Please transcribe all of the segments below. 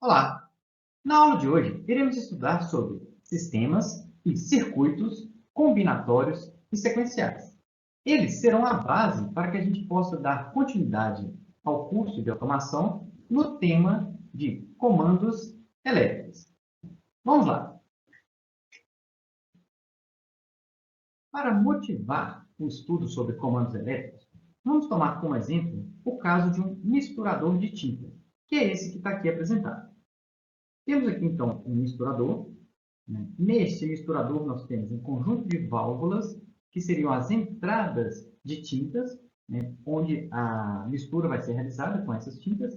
Olá! Na aula de hoje, iremos estudar sobre sistemas e circuitos combinatórios e sequenciais. Eles serão a base para que a gente possa dar continuidade ao curso de automação no tema de comandos elétricos. Vamos lá! Para motivar o estudo sobre comandos elétricos, vamos tomar como exemplo o caso de um misturador de tinta, que é esse que está aqui apresentado. Temos aqui, então, um misturador. Neste misturador, nós temos um conjunto de válvulas, que seriam as entradas de tintas, onde a mistura vai ser realizada com essas tintas.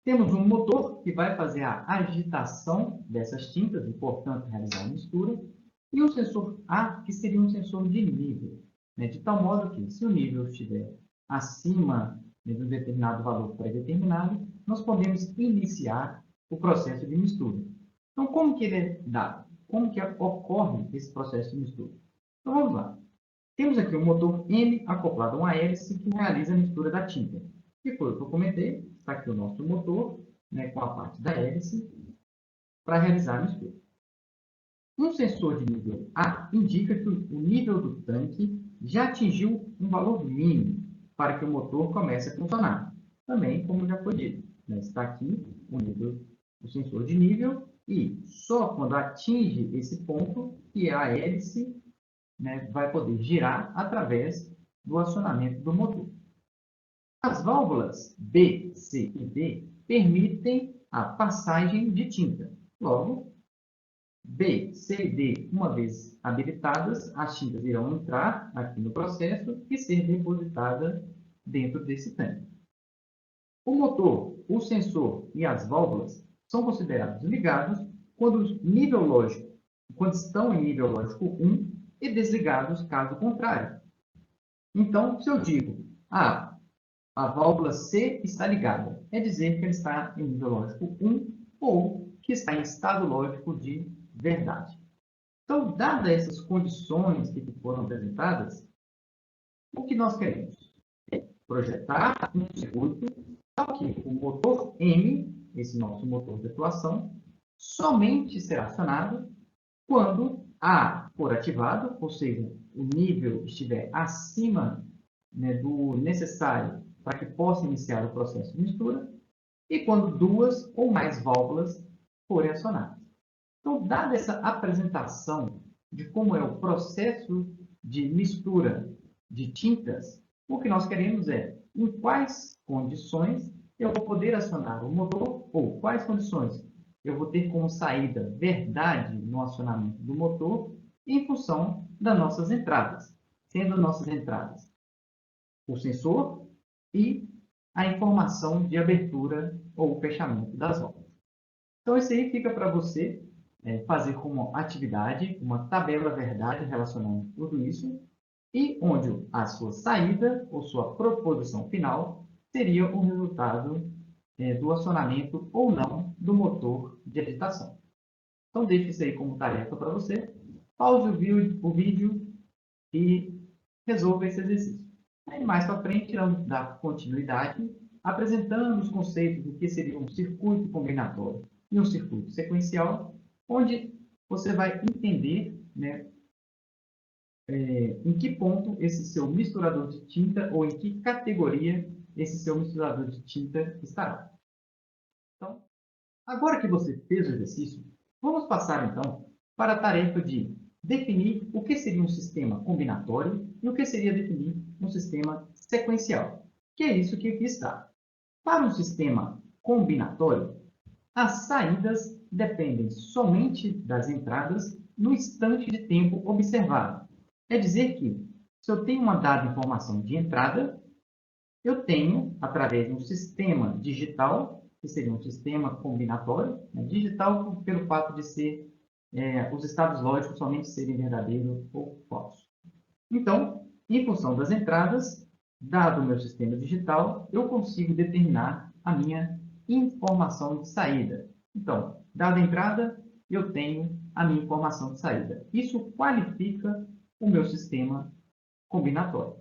Temos um motor, que vai fazer a agitação dessas tintas e, portanto, realizar a mistura. E um sensor A, que seria um sensor de nível, de tal modo que, se o nível estiver acima de um determinado valor pré-determinado, nós podemos iniciar o processo de mistura. Então, como que ele é dado? Como que ocorre esse processo de mistura? Então, vamos lá. Temos aqui um motor M acoplado a uma hélice que realiza a mistura da tinta. E foi o que eu comentei. Está aqui o nosso motor, com a parte da hélice, para realizar a mistura. Um sensor de nível A indica que o nível do tanque já atingiu um valor mínimo para que o motor comece a funcionar. Também, como já foi dito, está aqui o sensor de nível e só quando atinge esse ponto que a hélice vai poder girar através do acionamento do motor. As válvulas B, C e D permitem a passagem de tinta. Logo, B, C e D, uma vez habilitadas, as tintas irão entrar aqui no processo e ser depositadas dentro desse tanque. O motor, o sensor e as válvulas são considerados ligados quando estão em nível lógico 1 e desligados caso contrário. Então, se eu digo, a válvula C está ligada, é dizer que ela está em nível lógico 1 ou que está em estado lógico de verdade. Então, dadas essas condições que foram apresentadas, o que nós queremos é projetar um circuito tal que o motor M, esse nosso motor de atuação, somente será acionado quando A for ativado, ou seja, o nível estiver acima do necessário para que possa iniciar o processo de mistura, e quando duas ou mais válvulas forem acionadas. Então, dada essa apresentação de como é o processo de mistura de tintas, o que nós queremos é em quais condições eu vou poder acionar o motor, ou quais condições eu vou ter como saída verdade no acionamento do motor em função das nossas entradas, sendo nossas entradas o sensor e a informação de abertura ou fechamento das válvulas. Então, isso aí fica para você fazer como atividade uma tabela verdade relacionando tudo isso e onde a sua saída ou sua proposição final seria o resultado do acionamento ou não do motor de agitação. Então, deixe isso aí como tarefa para você. Pause o vídeo e resolva esse exercício. Aí, mais para frente, iremos dar continuidade, apresentando os conceitos do que seria um circuito combinatório e um circuito sequencial, onde você vai entender em que ponto esse seu misturador de tinta ou em que categoria esse seu misturador de tinta estará. Então, agora que você fez o exercício, vamos passar então para a tarefa de definir o que seria um sistema combinatório e o que seria definir um sistema sequencial, que é isso que aqui está. Para um sistema combinatório, as saídas dependem somente das entradas no instante de tempo observado. É dizer que, se eu tenho uma dada informação de entrada, eu tenho, através de um sistema digital, que seria um sistema combinatório, digital pelo fato de ser os estados lógicos somente serem verdadeiro ou falso. Então, em função das entradas, dado o meu sistema digital, eu consigo determinar a minha informação de saída. Então, dada a entrada, eu tenho a minha informação de saída. Isso qualifica o meu sistema combinatório.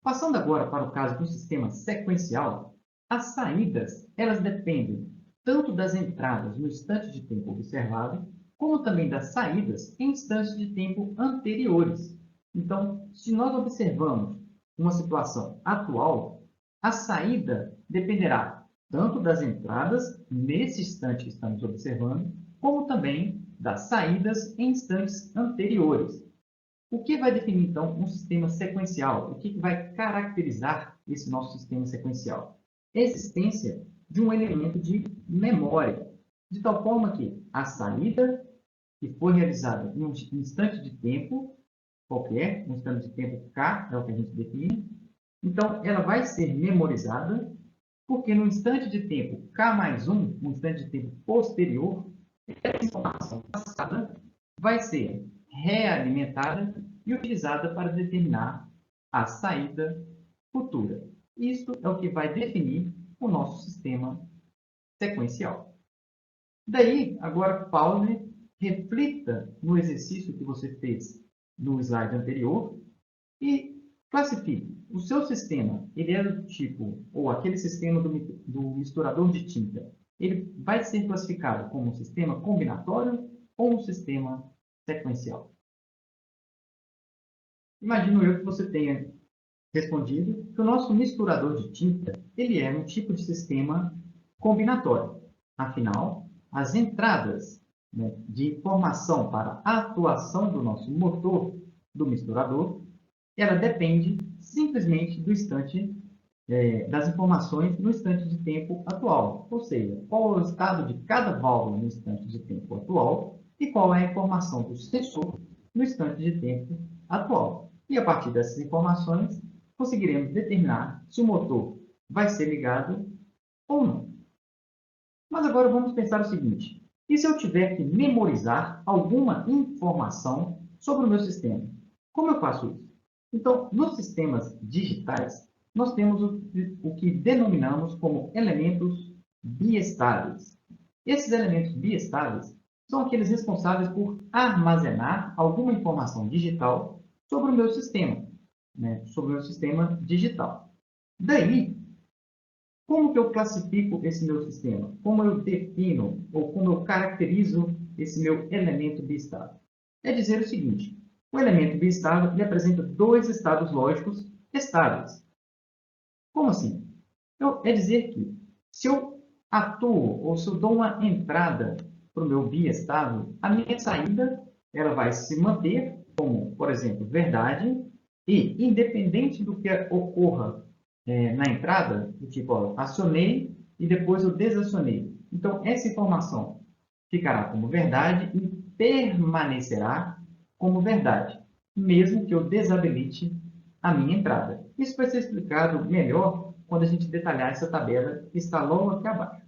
Passando agora para o caso do sistema sequencial, as saídas elas dependem tanto das entradas no instante de tempo observado, como também das saídas em instantes de tempo anteriores. Então, se nós observamos uma situação atual, a saída dependerá tanto das entradas nesse instante que estamos observando, como também das saídas em instantes anteriores. O que vai definir, então, um sistema sequencial? O que vai caracterizar esse nosso sistema sequencial? A existência de um elemento de memória, de tal forma que a saída que foi realizada em um instante de tempo qualquer, um instante de tempo K, é o que a gente define, então ela vai ser memorizada, porque no instante de tempo K mais 1, um instante de tempo posterior, essa informação passada vai ser realimentada e utilizada para determinar a saída futura. Isso é o que vai definir o nosso sistema sequencial. Daí, agora pause, reflita no exercício que você fez no slide anterior e classifique. O seu sistema, ele é do tipo, ou aquele sistema do misturador de tinta, ele vai ser classificado como um sistema combinatório ou um sistema sequencial? Imagino eu que você tenha respondido que o nosso misturador de tinta, ele é um tipo de sistema combinatório. Afinal, as entradas, né, de informação para a atuação do nosso motor do misturador, ela depende simplesmente do instante, das informações no instante de tempo atual. Ou seja, qual é o estado de cada válvula no instante de tempo atual e qual é a informação do sensor no instante de tempo atual. E a partir dessas informações, conseguiremos determinar se o motor vai ser ligado ou não. Mas agora vamos pensar o seguinte: e se eu tiver que memorizar alguma informação sobre o meu sistema? Como eu faço isso? Então, nos sistemas digitais, nós temos o que denominamos como elementos biestáveis. Esses elementos biestáveis são aqueles responsáveis por armazenar alguma informação digital sobre o meu sistema, né? Sobre o meu sistema digital. Daí, como que eu classifico esse meu sistema? Como eu defino ou como eu caracterizo esse meu elemento biestável? É dizer o seguinte: o elemento biestável ele apresenta dois estados lógicos estáveis. Como assim? Então, é dizer que se eu atuo ou se eu dou uma entrada para o meu biestável, a minha saída ela vai se manter como, por exemplo, verdade e independente do que ocorra na entrada, do tipo, ó, acionei e depois eu desacionei. Então, essa informação ficará como verdade e permanecerá como verdade, mesmo que eu desabilite a minha entrada. Isso vai ser explicado melhor quando a gente detalhar essa tabela que está logo aqui abaixo.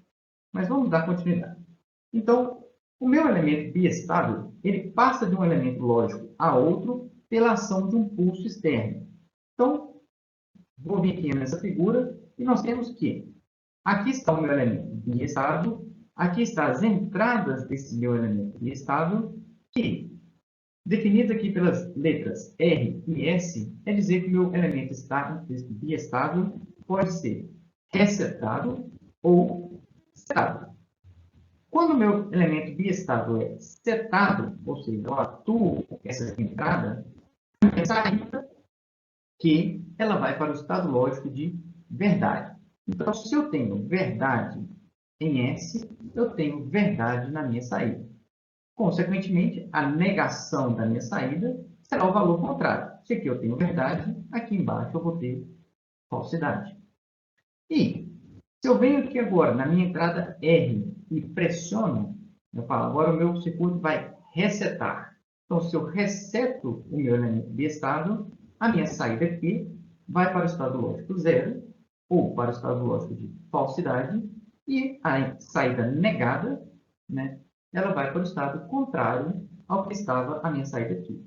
Mas vamos dar continuidade. Então, o meu elemento biestável, ele passa de um elemento lógico a outro pela ação de um pulso externo. Então, vou vir aqui nessa figura e nós temos que aqui está o meu elemento biestável, aqui estão as entradas desse meu elemento biestável, que, definido aqui pelas letras R e S, é dizer que o meu elemento biestável pode ser resetado ou setado. Quando o meu elemento biestável é setado, ou seja, eu atuo com essa entrada, a saída que ela vai para o estado lógico de verdade. Então, se eu tenho verdade em S, eu tenho verdade na minha saída. Consequentemente, a negação da minha saída será o valor contrário. Se aqui eu tenho verdade, aqui embaixo eu vou ter falsidade. E se eu venho aqui agora na minha entrada R e pressiono, eu falo, agora o meu circuito vai resetar. Então, se eu reseto o meu elemento biestável, a minha saída aqui vai para o estado lógico zero, ou para o estado lógico de falsidade, e a saída negada, né, ela vai para o estado contrário ao que estava a minha saída aqui.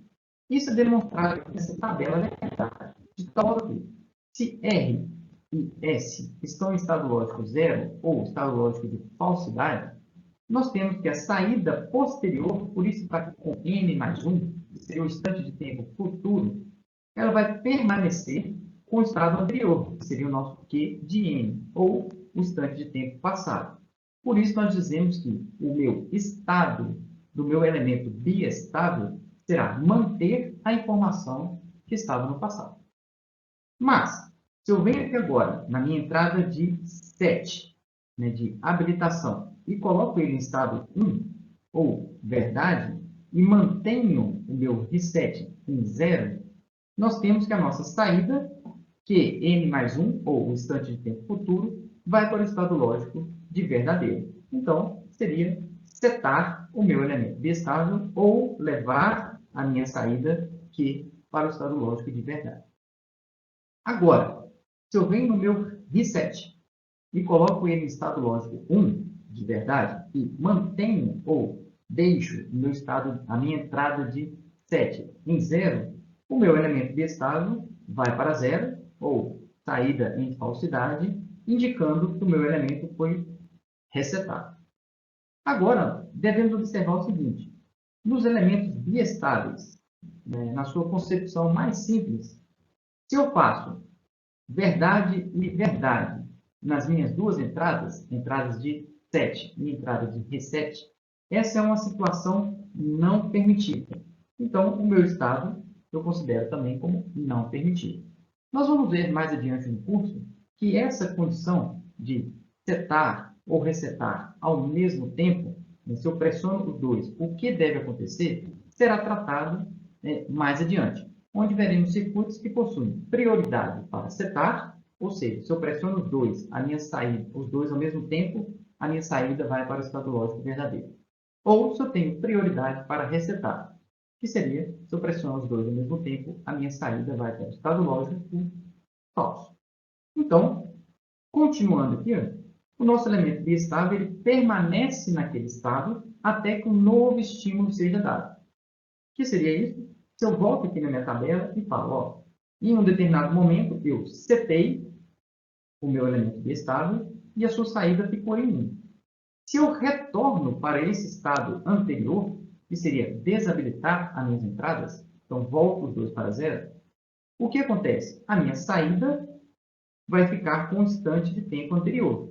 Isso é demonstrado nessa tabela elementar, de tal que, se R e S estão em estado lógico zero, ou estado lógico de falsidade, nós temos que a saída posterior, por isso está com n mais 1, que seria o instante de tempo futuro, ela vai permanecer com o estado anterior, que seria o nosso Q de n, ou o instante de tempo passado. Por isso, nós dizemos que o meu estado do meu elemento biestável será manter a informação que estava no passado. Mas, se eu venho aqui agora, na minha entrada de set, né, de habilitação, e coloco ele em estado 1, ou verdade, e mantenho o meu reset em 0, nós temos que a nossa saída, que n mais 1, ou o instante de tempo futuro, vai para o estado lógico de verdadeiro. Então, seria setar o meu elemento biestável ou levar a minha saída Q para o estado lógico de verdade. Agora, se eu venho no meu reset e coloco ele em estado lógico 1, de verdade, e mantenho ou deixo o meu estado, a minha entrada de set em 0, o meu elemento biestável vai para 0, ou saída em falsidade, indicando que o meu elemento foi resetado. Agora, devemos observar o seguinte: nos elementos biestáveis, né, na sua concepção mais simples, se eu faço verdade e verdade nas minhas duas entradas, entradas de set e entrada de reset, essa é uma situação não permitida. Então, o meu estado eu considero também como não permitido. Nós vamos ver mais adiante no curso que essa condição de setar ou resetar ao mesmo tempo, se eu pressiono os dois, o que deve acontecer, será tratado mais adiante, onde veremos circuitos que possuem prioridade para setar, ou seja, se eu pressiono os dois, a minha saída, os dois ao mesmo tempo, a minha saída vai para o estado lógico verdadeiro. Ou se eu tenho prioridade para resetar, que seria, se eu pressiono os dois ao mesmo tempo, a minha saída vai para o estado lógico falso. Então, continuando aqui, o nosso elemento biestável ele permanece naquele estado até que um novo estímulo seja dado. O que seria isso? Se eu volto aqui na minha tabela e falo, ó, em um determinado momento eu setei o meu elemento biestável e a sua saída ficou em 1. Se eu retorno para esse estado anterior, que seria desabilitar as minhas entradas, então volto os dois para 0, o que acontece? A minha saída vai ficar com o instante de tempo anterior.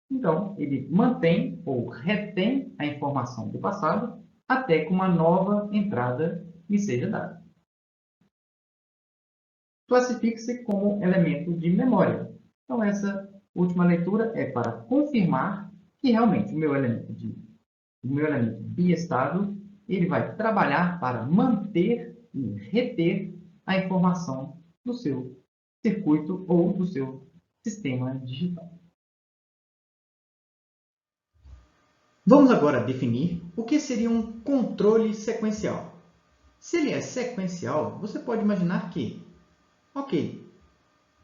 Então, ele mantém ou retém a informação do passado até que uma nova entrada me seja dada. Classifique-se como elemento de memória. Então, essa última leitura é para confirmar que realmente o meu elemento biestável ele vai trabalhar para manter e reter a informação do seu circuito ou do seu sistema digital. Vamos agora definir o que seria um controle sequencial. Se ele é sequencial, você pode imaginar que, ok,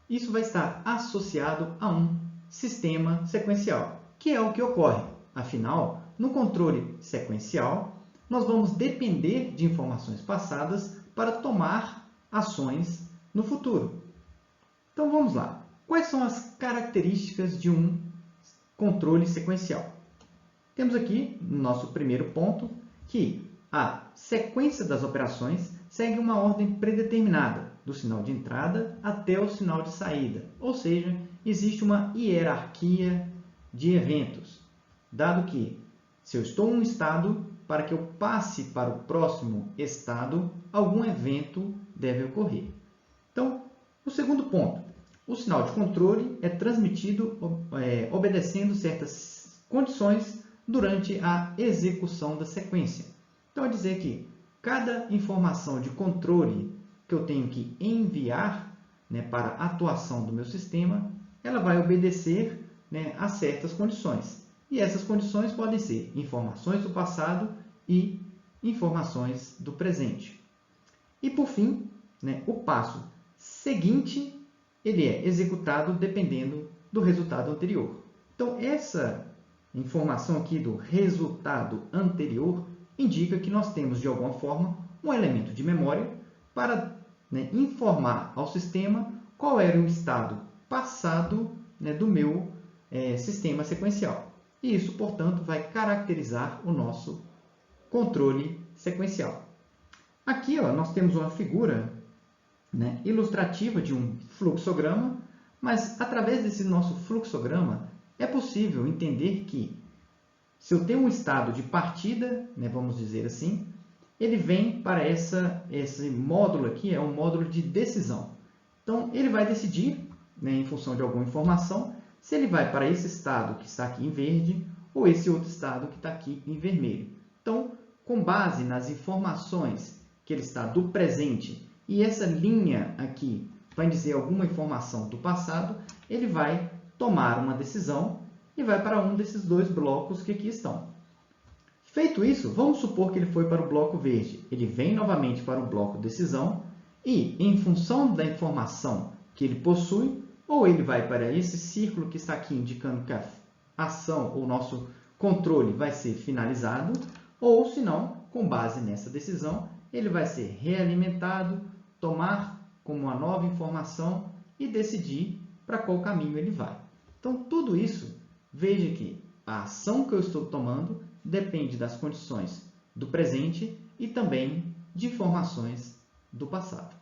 isso vai estar associado a um sistema sequencial, que é o que ocorre. Afinal, no controle sequencial, nós vamos depender de informações passadas para tomar ações no futuro. Então, vamos lá. Quais são as características de um controle sequencial? Temos aqui, no nosso primeiro ponto, que a sequência das operações segue uma ordem predeterminada, do sinal de entrada até o sinal de saída. Ou seja, existe uma hierarquia de eventos, dado que, se eu estou em um estado, para que eu passe para o próximo estado, algum evento deve ocorrer. Então, o segundo ponto, o sinal de controle é transmitido obedecendo certas condições durante a execução da sequência. Então, é dizer que cada informação de controle que eu tenho que enviar para a atuação do meu sistema, ela vai obedecer a certas condições. E essas condições podem ser informações do passado e informações do presente. E, por fim, o passo seguinte ele é executado dependendo do resultado anterior. Então, essa informação aqui do resultado anterior indica que nós temos, de alguma forma, um elemento de memória para informar ao sistema qual era o estado passado do meu sistema sequencial. E isso, portanto, vai caracterizar o nosso controle sequencial. Aqui nós temos uma figura ilustrativa de um fluxograma, mas através desse nosso fluxograma é possível entender que se eu tenho um estado de partida, né, vamos dizer assim, ele vem para esse módulo aqui, é um módulo de decisão. Então, ele vai decidir, né, em função de alguma informação, se ele vai para esse estado que está aqui em verde ou esse outro estado que está aqui em vermelho. Então, com base nas informações que ele está do presente e essa linha aqui vai dizer alguma informação do passado, ele vai tomar uma decisão e vai para um desses dois blocos que aqui estão. Feito isso, vamos supor que ele foi para o bloco verde. Ele vem novamente para o bloco decisão e, em função da informação que ele possui, ou ele vai para esse círculo que está aqui indicando que a ação ou nosso controle vai ser finalizado, ou, se não, com base nessa decisão, ele vai ser realimentado, tomar como uma nova informação e decidir para qual caminho ele vai. Então, tudo isso, veja que a ação que eu estou tomando depende das condições do presente e também de informações do passado.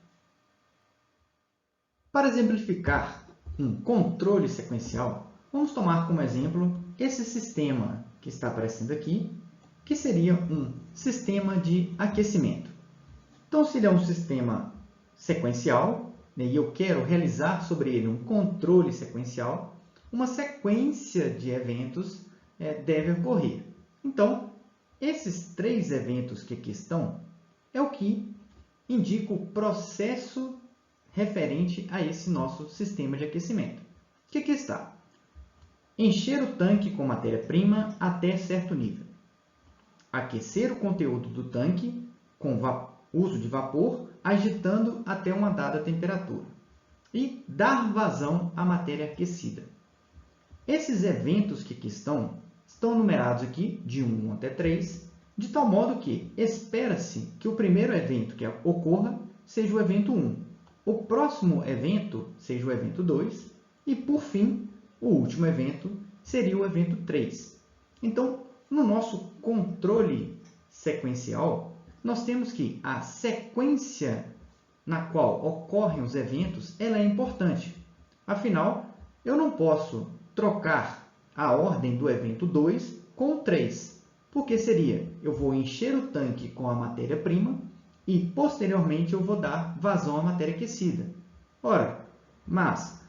Para exemplificar um controle sequencial, vamos tomar como exemplo esse sistema que está aparecendo aqui, que seria um sistema de aquecimento. Então, se ele é um sistema sequencial, né, e eu quero realizar sobre ele um controle sequencial, uma sequência de eventos deve ocorrer. Então, esses 3 eventos que aqui estão é o que indica o processo referente a esse nosso sistema de aquecimento. O que aqui está? Encher o tanque com matéria-prima até certo nível. Aquecer o conteúdo do tanque com uso de vapor, agitando até uma dada temperatura. E dar vazão à matéria aquecida. Esses eventos que aqui estão numerados aqui de 1 até 3, de tal modo que espera-se que o primeiro evento que ocorra seja o evento 1, o próximo evento seja o evento 2 e, por fim, o último evento seria o evento 3. Então, no nosso controle sequencial, nós temos que a sequência na qual ocorrem os eventos ela é importante. Afinal, eu não posso trocar a ordem do evento 2 com o 3, porque seria, eu vou encher o tanque com a matéria-prima e, posteriormente, eu vou dar vazão à matéria aquecida. Ora, mas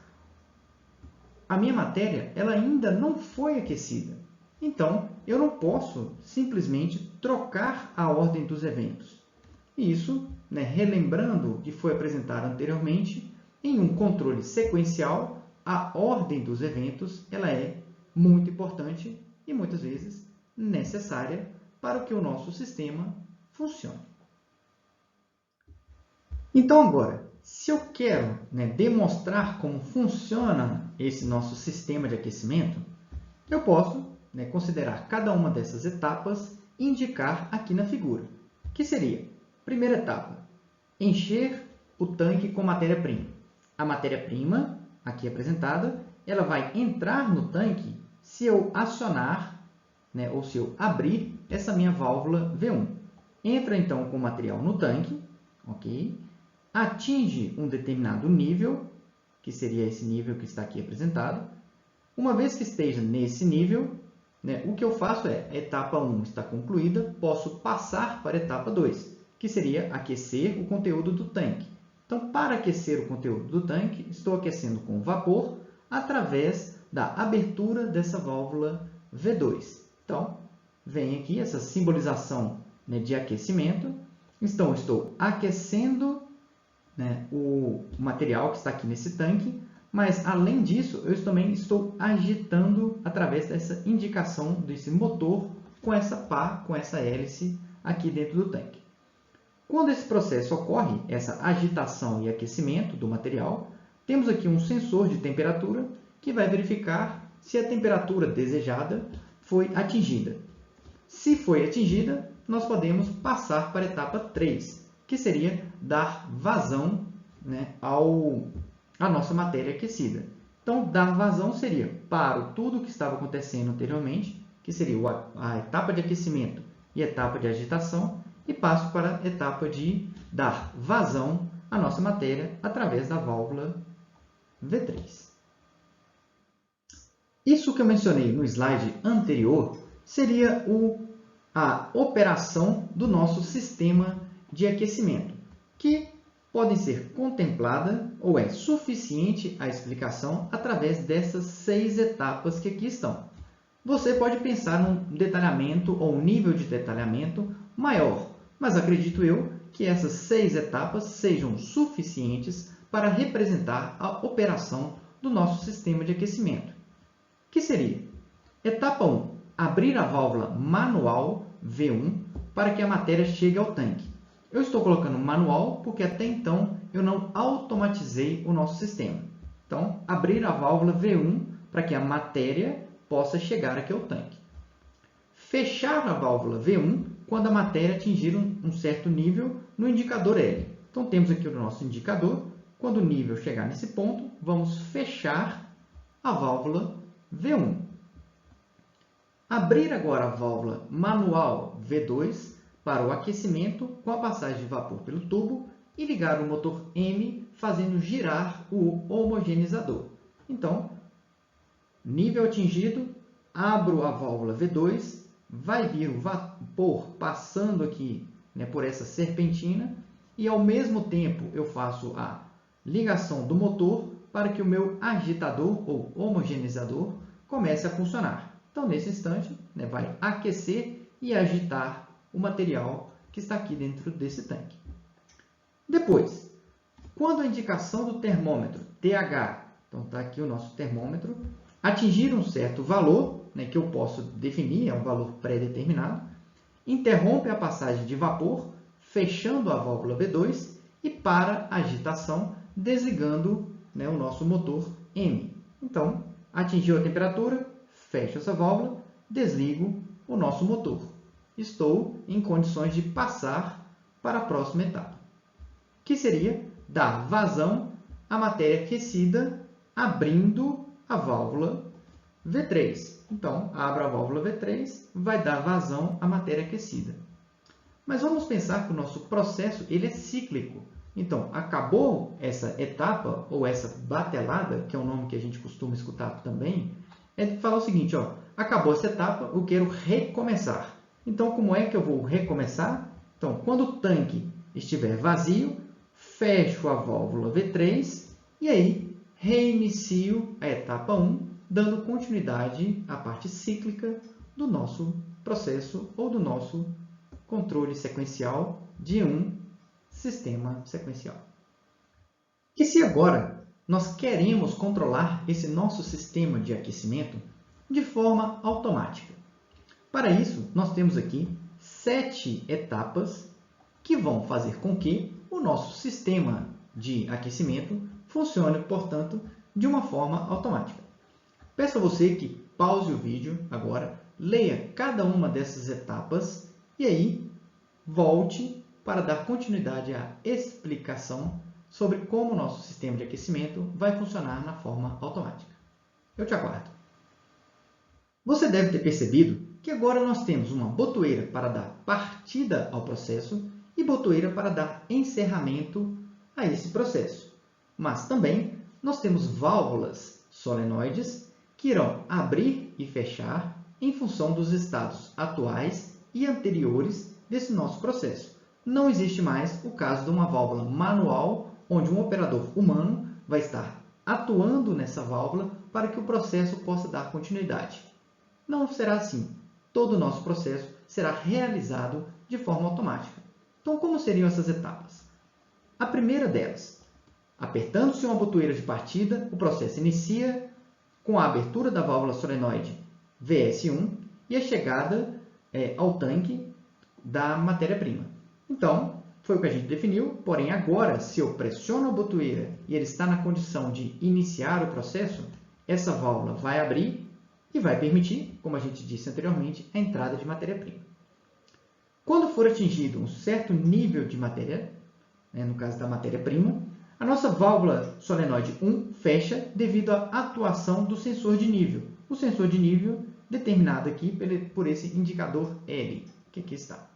a minha matéria ela ainda não foi aquecida. Então, eu não posso simplesmente trocar a ordem dos eventos. Isso, relembrando o que foi apresentado anteriormente, em um controle sequencial, a ordem dos eventos ela é muito importante e, muitas vezes, necessária para que o nosso sistema funcione. Então, agora, se eu quero demonstrar como funciona esse nosso sistema de aquecimento, eu posso considerar cada uma dessas etapas e indicar aqui na figura, que seria, primeira etapa, encher o tanque com matéria-prima. A matéria-prima, aqui apresentada, ela vai entrar no tanque se eu acionar, ou se eu abrir essa minha válvula V1. Entra, então, com o material no tanque, ok? Atinge um determinado nível, que seria esse nível que está aqui apresentado. Uma vez que esteja nesse nível, o que eu faço é, a etapa 1 está concluída, posso passar para a etapa 2, que seria aquecer o conteúdo do tanque. Então, para aquecer o conteúdo do tanque, estou aquecendo com vapor através da abertura dessa válvula V2. Então, vem aqui essa simbolização de aquecimento. Então, estou aquecendo o material que está aqui nesse tanque, mas, além disso, eu também estou agitando através dessa indicação desse motor com essa pá, com essa hélice aqui dentro do tanque. Quando esse processo ocorre, essa agitação e aquecimento do material, temos aqui um sensor de temperatura que vai verificar se a temperatura desejada foi atingida. Se foi atingida, nós podemos passar para a etapa 3, que seria dar vazão à nossa matéria aquecida. Então, dar vazão seria paro tudo o que estava acontecendo anteriormente, que seria a etapa de aquecimento e a etapa de agitação, e passo para a etapa de dar vazão à nossa matéria através da válvula V3. Isso que eu mencionei no slide anterior seria a operação do nosso sistema de aquecimento, que podem ser contemplada ou é suficiente a explicação através dessas 6 etapas que aqui estão. Você pode pensar num detalhamento ou um nível de detalhamento maior, mas acredito eu que essas 6 etapas sejam suficientes para representar a operação do nosso sistema de aquecimento. Que seria? Etapa 1. Abrir a válvula manual V1 para que a matéria chegue ao tanque. Eu estou colocando manual porque até então eu não automatizei o nosso sistema. Então, abrir a válvula V1 para que a matéria possa chegar aqui ao tanque. Fechar a válvula V1 quando a matéria atingir um certo nível no indicador L. Então, temos aqui o nosso indicador. Quando o nível chegar nesse ponto, vamos fechar a válvula V1. Abrir agora a válvula manual V2 para o aquecimento com a passagem de vapor pelo tubo e ligar o motor M, fazendo girar o homogeneizador. Então, nível atingido, abro a válvula V2, vai vir o vapor passando aqui, né, por essa serpentina e ao mesmo tempo eu faço a ligação do motor para que o meu agitador ou homogeneizador comece a funcionar. Então, nesse instante, né, vai aquecer e agitar o material que está aqui dentro desse tanque. Depois, quando a indicação do termômetro TH, então está aqui o nosso termômetro, atingir um certo valor, né, que eu posso definir, é um valor pré-determinado, interrompe a passagem de vapor, fechando a válvula V2 e para a agitação, desligando, né, o nosso motor M. Então, atingiu a temperatura, fecho essa válvula, desligo o nosso motor. Estou em condições de passar para a próxima etapa, que seria dar vazão à matéria aquecida, abrindo a válvula V3. Então, abro a válvula V3, vai dar vazão à matéria aquecida. Mas vamos pensar que o nosso processo ele é cíclico. Então, acabou essa etapa, ou essa batelada, que é o nome que a gente costuma escutar também, é de falar o seguinte, ó, acabou essa etapa, eu quero recomeçar. Então, como é que eu vou recomeçar? Então, quando o tanque estiver vazio, fecho a válvula V3 e aí reinicio a etapa 1, dando continuidade à parte cíclica do nosso processo ou do nosso controle sequencial de um sistema sequencial. E se agora nós queremos controlar esse nosso sistema de aquecimento de forma automática? Para isso, nós temos aqui 7 etapas que vão fazer com que o nosso sistema de aquecimento funcione, portanto, de uma forma automática. Peço a você que pause o vídeo agora, leia cada uma dessas etapas e aí volte para dar continuidade à explicação sobre como o nosso sistema de aquecimento vai funcionar na forma automática. Eu te aguardo. Você deve ter percebido que agora nós temos uma botoeira para dar partida ao processo e botoeira para dar encerramento a esse processo. Mas também nós temos válvulas solenoides que irão abrir e fechar em função dos estados atuais e anteriores desse nosso processo. Não existe mais o caso de uma válvula manual, onde um operador humano vai estar atuando nessa válvula para que o processo possa dar continuidade. Não será assim. Todo o nosso processo será realizado de forma automática. Então, como seriam essas etapas? A primeira delas, apertando-se uma botoeira de partida, o processo inicia com a abertura da válvula solenoide VS1 e a chegada ao tanque da matéria-prima. Então, foi o que a gente definiu, porém agora, se eu pressiono a botoeira e ele está na condição de iniciar o processo, essa válvula vai abrir e vai permitir, como a gente disse anteriormente, a entrada de matéria-prima. Quando for atingido um certo nível de matéria, no caso da matéria-prima, a nossa válvula solenoide 1 fecha devido à atuação do sensor de nível. O sensor de nível determinado aqui por esse indicador L, que aqui está.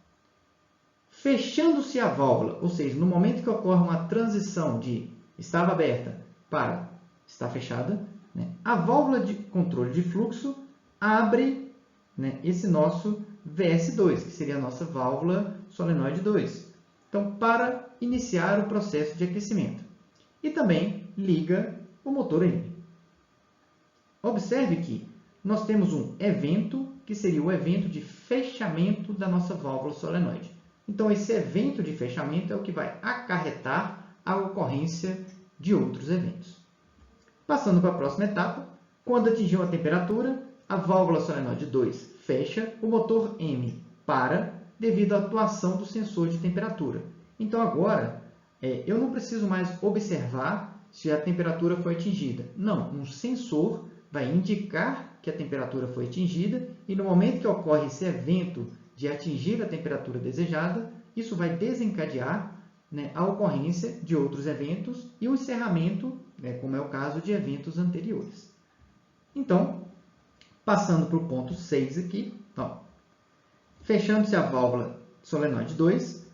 Fechando-se a válvula, ou seja, no momento que ocorre uma transição de estava aberta para está fechada, a válvula de controle de fluxo abre né, esse nosso VS2, que seria a nossa válvula solenoide 2. Então, para iniciar o processo de aquecimento. E também liga o motor M. Observe que nós temos um evento, que seria o evento de fechamento da nossa válvula solenoide. Então, esse evento de fechamento é o que vai acarretar a ocorrência de outros eventos. Passando para a próxima etapa, quando atingir uma temperatura, a válvula solenoide 2 fecha, o motor M para devido à atuação do sensor de temperatura. Então, agora, eu não preciso mais observar se a temperatura foi atingida. Não, um sensor vai indicar que a temperatura foi atingida e no momento que ocorre esse evento de atingir a temperatura desejada, isso vai desencadear, né, a ocorrência de outros eventos e o encerramento, né, como é o caso de eventos anteriores. Então, passando para o ponto 6 aqui, fechando-se a válvula solenoide 2,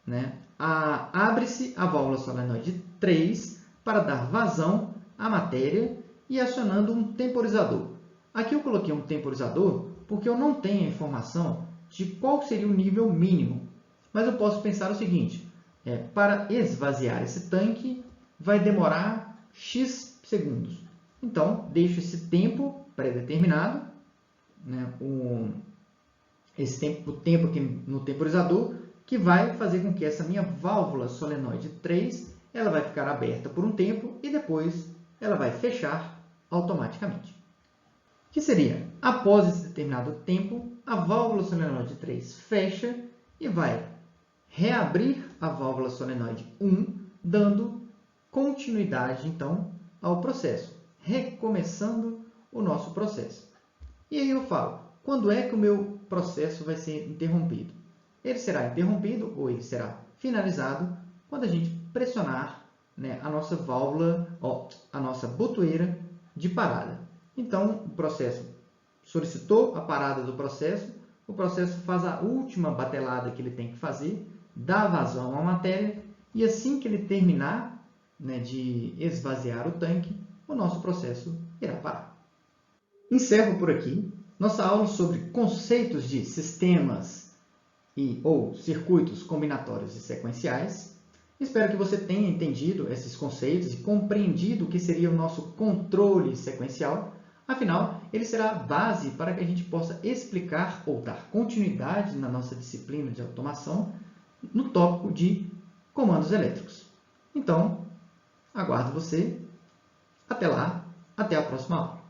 né, abre-se a válvula solenoide 3 para dar vazão à matéria e acionando um temporizador. Aqui eu coloquei um temporizador porque eu não tenho a informação de qual seria o nível mínimo. Mas eu posso pensar o seguinte, para esvaziar esse tanque vai demorar X segundos. Então, deixo esse tempo pré-determinado, né, o tempo aqui no temporizador, que vai fazer com que essa minha válvula solenoide 3 ela vai ficar aberta por um tempo e depois ela vai fechar automaticamente. Que seria, após esse determinado tempo, a válvula solenoide 3 fecha e vai reabrir a válvula solenoide 1, dando continuidade, então, ao processo, recomeçando o nosso processo. E aí eu falo, quando é que o meu processo vai ser interrompido? Ele será interrompido ou ele será finalizado quando a gente pressionar, né, a nossa válvula, a nossa botoeira de parada. Então, o processo solicitou a parada do processo, o processo faz a última batelada que ele tem que fazer, dá vazão à matéria e assim que ele terminar, né, de esvaziar o tanque, o nosso processo irá parar. Encerro por aqui nossa aula sobre conceitos de sistemas ou circuitos combinatórios e sequenciais. Espero que você tenha entendido esses conceitos e compreendido o que seria o nosso controle sequencial. Afinal, ele será a base para que a gente possa explicar ou dar continuidade na nossa disciplina de automação no tópico de comandos elétricos. Então, aguardo você. Até lá, até a próxima aula.